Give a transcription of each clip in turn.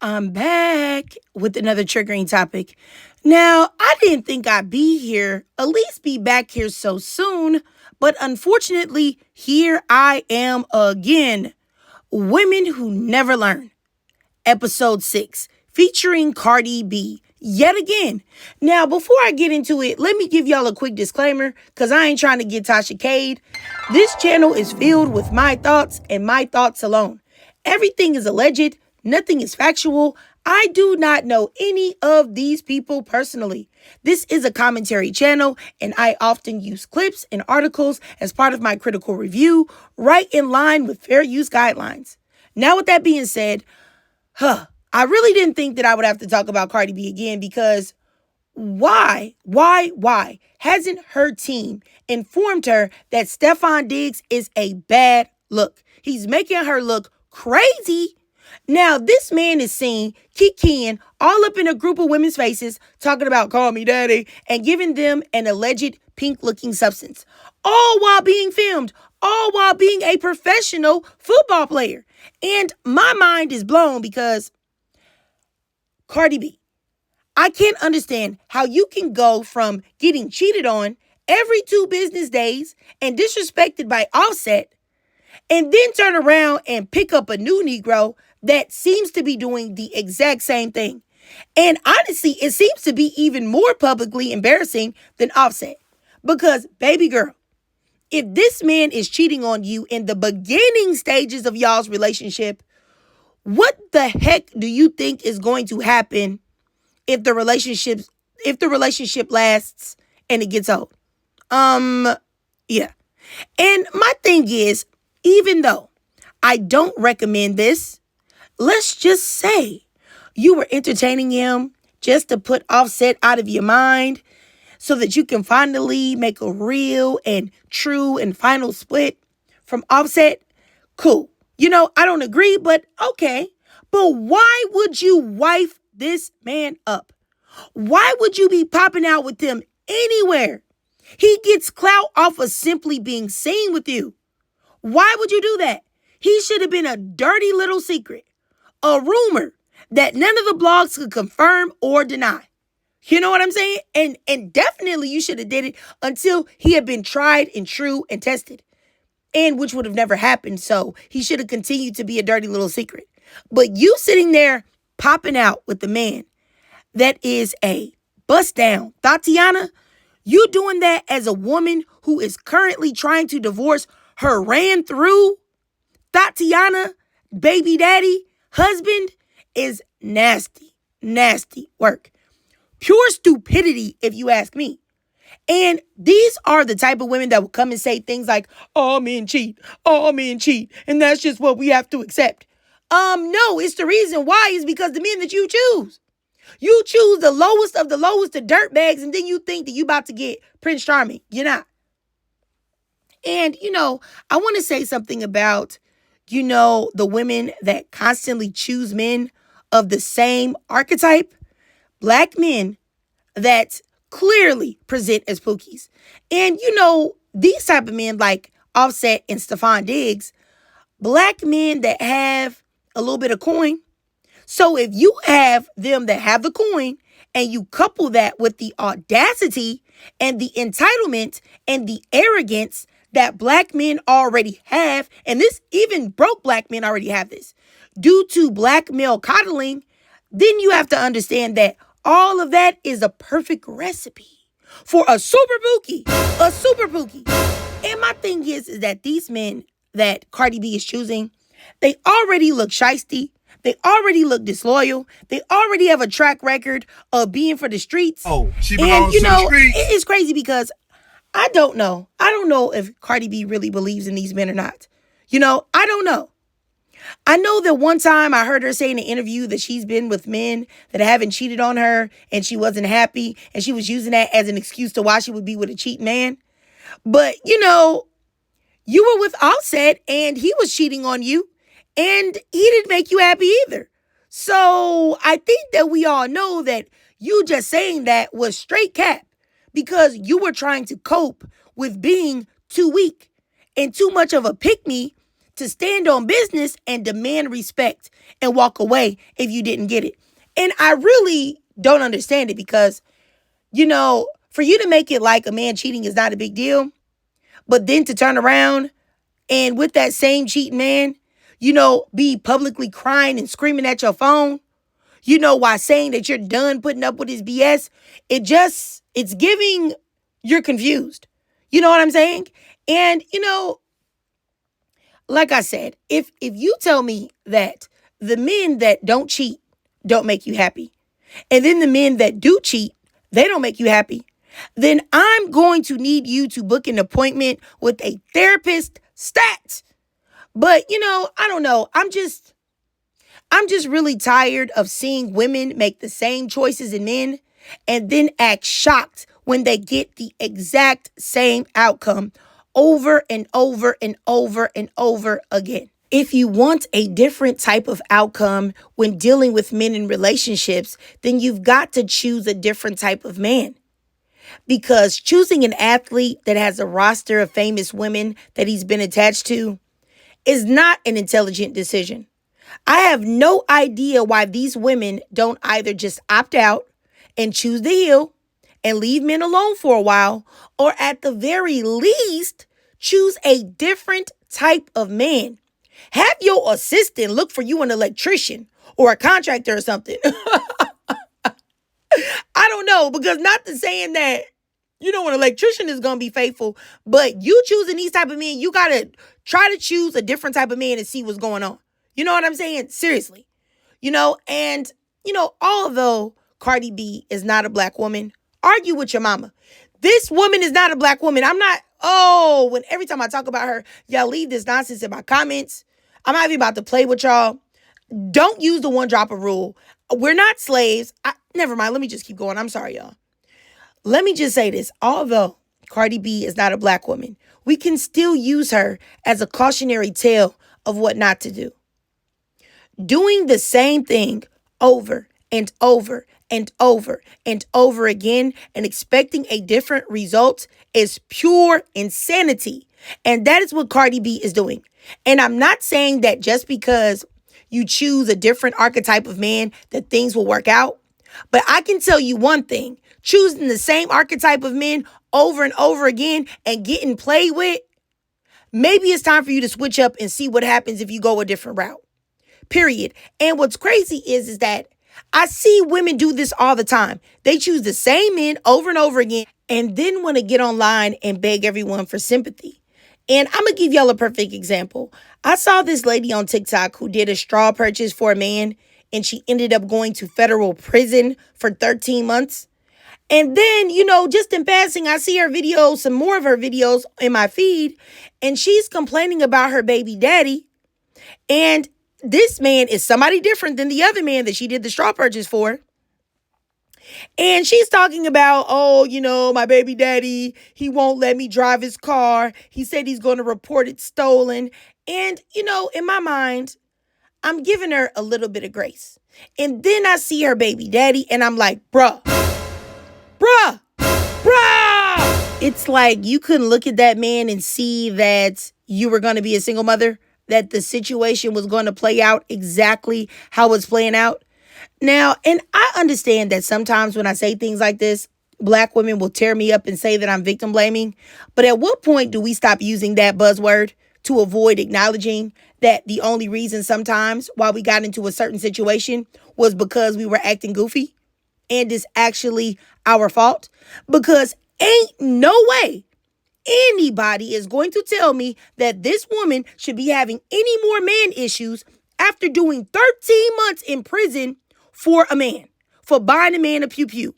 I'm back with another triggering topic. Now, I didn't think I'd be here, at least be back here so soon, but unfortunately, here I am again. Women Who Never Learn, Episode 6, featuring Cardi B. Yet again. Now, before I get into it, let me give y'all a quick disclaimer because I ain't trying to get Tasha Cade. This channel is filled with my thoughts and my thoughts alone. Everything is alleged, nothing is factual. I do not know any of these people personally. This is a commentary channel, and I often use clips and articles as part of my critical review, right in line with fair use guidelines. Now, with that being said, I really didn't think that I would have to talk about Cardi B again because why hasn't her team informed her that Stefan Diggs is a bad look? He's making her look crazy. Now, this man is seen kikiing all up in a group of women's faces, talking about call me daddy, and giving them an alleged pink-looking substance, all while being filmed, all while being a professional football player. And my mind is blown because Cardi B, I can't understand how you can go from getting cheated on every 2 business days and disrespected by Offset and then turn around and pick up a new Negro that seems to be doing the exact same thing. And honestly, it seems to be even more publicly embarrassing than Offset. Because, baby girl, if this man is cheating on you in the beginning stages of y'all's relationship, what the heck do you think is going to happen if the relationship lasts and it gets old? Yeah. And my thing is, even though I don't recommend this, let's just say you were entertaining him just to put Offset out of your mind so that you can finally make a real and true and final split from Offset. Cool. I don't agree, but okay. But why would you wife this man up? Why would you be popping out with him anywhere? He gets clout off of simply being seen with you. Why would you do that? He should have been a dirty little secret, a rumor that none of the blogs could confirm or deny. You know what I'm saying? And definitely you should have did it until he had been tried and true and tested. And which would have never happened. So he should have continued to be a dirty little secret. But you sitting there popping out with the man that is a bust down, Tatiana, you doing that as a woman who is currently trying to divorce her ran through Tatiana, baby daddy, husband is nasty, nasty work. Pure stupidity, if you ask me. And these are the type of women that will come and say things like, all men cheat, and that's just what we have to accept. No, it's the reason why is because the men that you choose. You choose the lowest of the lowest of dirt bags, and then you think that you about to get Prince Charming. You're not. And, I want to say something about, the women that constantly choose men of the same archetype. Black men that clearly present as pookies. And, these type of men like Offset and Stefan Diggs, black men that have a little bit of coin. So if you have them that have the coin and you couple that with the audacity and the entitlement and the arrogance that black men already have, and this even broke black men already have this, due to black male coddling, then you have to understand that all of that is a perfect recipe for a super pookie. A super pookie. And my thing is that these men that Cardi B is choosing, they already look shiesty. They already look disloyal. They already have a track record of being for the streets. Oh, she belongs to the streets. It's crazy because I don't know. I don't know if Cardi B really believes in these men or not. I don't know. I know that one time I heard her say in an interview that she's been with men that haven't cheated on her and she wasn't happy and she was using that as an excuse to why she would be with a cheating man. But, you were with Offset and he was cheating on you and he didn't make you happy either. So I think that we all know that you just saying that was straight cap because you were trying to cope with being too weak and too much of a pick-me to stand on business and demand respect and walk away if you didn't get it. And I really don't understand it because, for you to make it like a man cheating is not a big deal, but then to turn around and with that same cheating man, be publicly crying and screaming at your phone, while saying that you're done putting up with his BS, it's giving you're confused. You know what I'm saying? And, like I said, if you tell me that the men that don't cheat don't make you happy, and then the men that do cheat, they don't make you happy, then I'm going to need you to book an appointment with a therapist stat. But, I don't know. I'm just really tired of seeing women make the same choices in men and then act shocked when they get the exact same outcome over and over and over and over again. If you want a different type of outcome when dealing with men in relationships, then you've got to choose a different type of man. Because choosing an athlete that has a roster of famous women that he's been attached to is not an intelligent decision. I have no idea why these women don't either just opt out and choose to heal and leave men alone for a while, or at the very least, choose a different type of man. Have your assistant look for you an electrician or a contractor or something. I don't know, because not to saying that, an electrician is going to be faithful, but you choosing these type of men, you got to try to choose a different type of man and see what's going on. You know what I'm saying? Seriously. And, although Cardi B is not a black woman, argue with your mama. This woman is not a black woman. When every time I talk about her, y'all leave this nonsense in my comments. I'm not even about to play with y'all. Don't use the one dropper rule. We're not slaves. Never mind. Let me just keep going. I'm sorry, y'all. Let me just say this. Although Cardi B is not a black woman, we can still use her as a cautionary tale of what not to do. Doing the same thing over and over and over and over again and expecting a different result is pure insanity. And that is what Cardi B is doing. And I'm not saying that just because you choose a different archetype of man that things will work out. But I can tell you one thing. Choosing the same archetype of men over and over again and getting played with, maybe it's time for you to switch up and see what happens if you go a different route. Period. And what's crazy is that I see women do this all the time. They choose the same men over and over again and then want to get online and beg everyone for sympathy. And I'm going to give y'all a perfect example. I saw this lady on TikTok who did a straw purchase for a man, and she ended up going to federal prison for 13 months. And then, just in passing, I see her videos, some more of her videos in my feed, and she's complaining about her baby daddy. And this man is somebody different than the other man that she did the straw purchase for. And she's talking about, my baby daddy, he won't let me drive his car. He said he's going to report it stolen. And, in my mind, I'm giving her a little bit of grace. And then I see her baby daddy and I'm like, bruh. It's like you couldn't look at that man and see that you were going to be a single mother, that the situation was going to play out exactly how it's playing out. Now, and I understand that sometimes when I say things like this, black women will tear me up and say that I'm victim blaming. But at what point do we stop using that buzzword to avoid acknowledging that the only reason sometimes why we got into a certain situation was because we were acting goofy and it's actually our fault? Because ain't no way anybody is going to tell me that this woman should be having any more man issues after doing 13 months in prison for a man, for buying a man a pew-pew.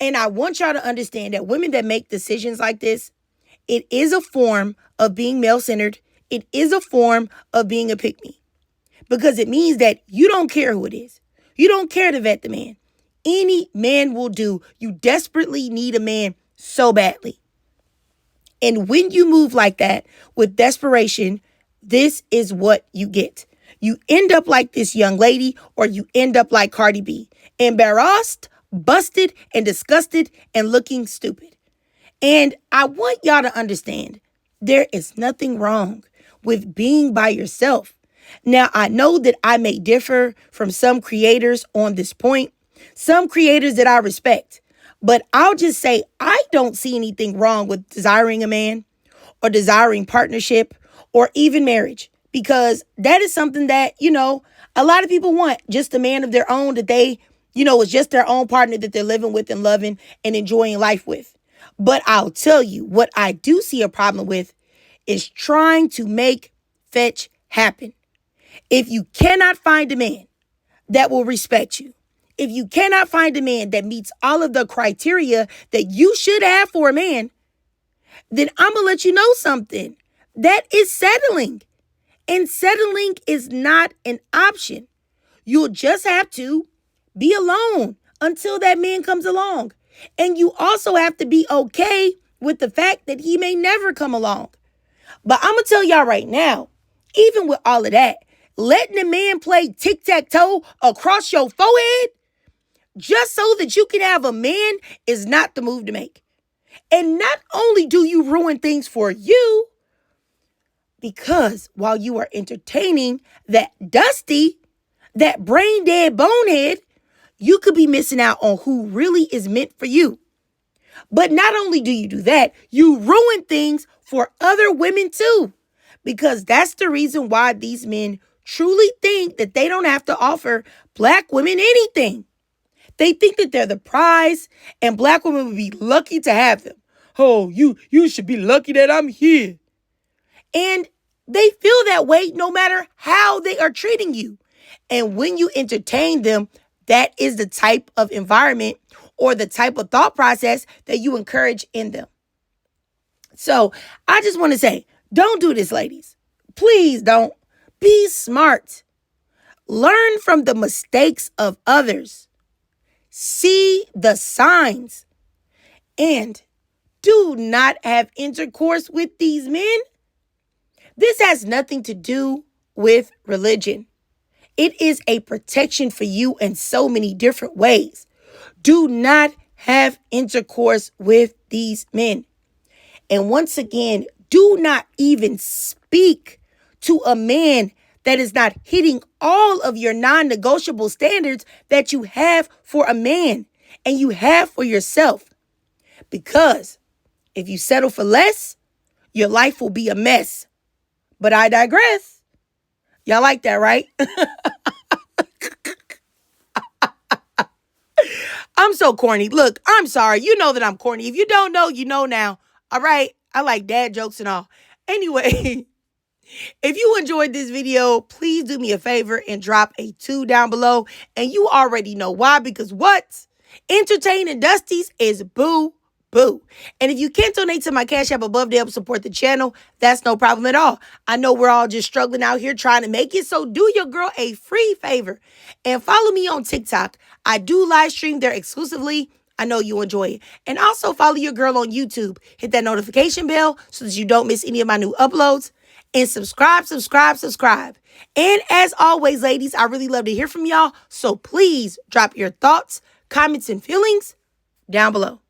And I want y'all to understand that women that make decisions like this, it is a form of being male-centered. It is a form of being a pick-me. Because it means that you don't care who it is. You don't care to vet the man. Any man will do. You desperately need a man so badly. And when you move like that with desperation, this is what you get. You end up like this young lady, or you end up like Cardi B. Embarrassed, busted, and disgusted, and looking stupid. And I want y'all to understand, there is nothing wrong with being by yourself. Now, I know that I may differ from some creators on this point, some creators that I respect, but I'll just say I don't see anything wrong with desiring a man or desiring partnership or even marriage, because that is something that, a lot of people want, just a man of their own that they, is just their own partner that they're living with and loving and enjoying life with. But I'll tell you what I do see a problem with is trying to make fetch happen. If you cannot find a man that will respect you, if you cannot find a man that meets all of the criteria that you should have for a man, then I'm going to let you know something. That is settling. And settling is not an option. You'll just have to be alone until that man comes along. And you also have to be okay with the fact that he may never come along. But I'm going to tell y'all right now, even with all of that, letting a man play tic-tac-toe across your forehead just so that you can have a man is not the move to make. And not only do you ruin things for you, because while you are entertaining that dusty, that brain dead bonehead, you could be missing out on who really is meant for you. But not only do you do that, you ruin things for other women too. Because that's the reason why these men truly think that they don't have to offer black women anything. They think that they're the prize and black women would be lucky to have them. Oh, you should be lucky that I'm here. And they feel that way no matter how they are treating you. And when you entertain them, that is the type of environment or the type of thought process that you encourage in them. So I just want to say, don't do this, ladies. Please don't. Be smart. Learn from the mistakes of others. See the signs. And do not have intercourse with these men. This has nothing to do with religion. It is a protection for you in so many different ways. Do not have intercourse with these men. And once again, do not even speak to a man that is not hitting all of your non-negotiable standards that you have for a man and you have for yourself. Because if you settle for less, your life will be a mess. But I digress. Y'all like that, right? I'm so corny. Look, I'm sorry. You know that I'm corny. If you don't know, you know now. All right? I like dad jokes and all. Anyway, if you enjoyed this video, please do me a favor and drop a 2 down below. And you already know why, because what? Entertaining Dusties is boo. Boo. And if you can't donate to my Cash App above to help support the channel, that's no problem at all. I know we're all just struggling out here trying to make it, so do your girl a free favor and follow me on TikTok. I do live stream there exclusively. I know you enjoy it. And also follow your girl on YouTube. Hit that notification bell so that you don't miss any of my new uploads. And subscribe. And as always, ladies, I really love to hear from y'all. So please drop your thoughts, comments, and feelings down below.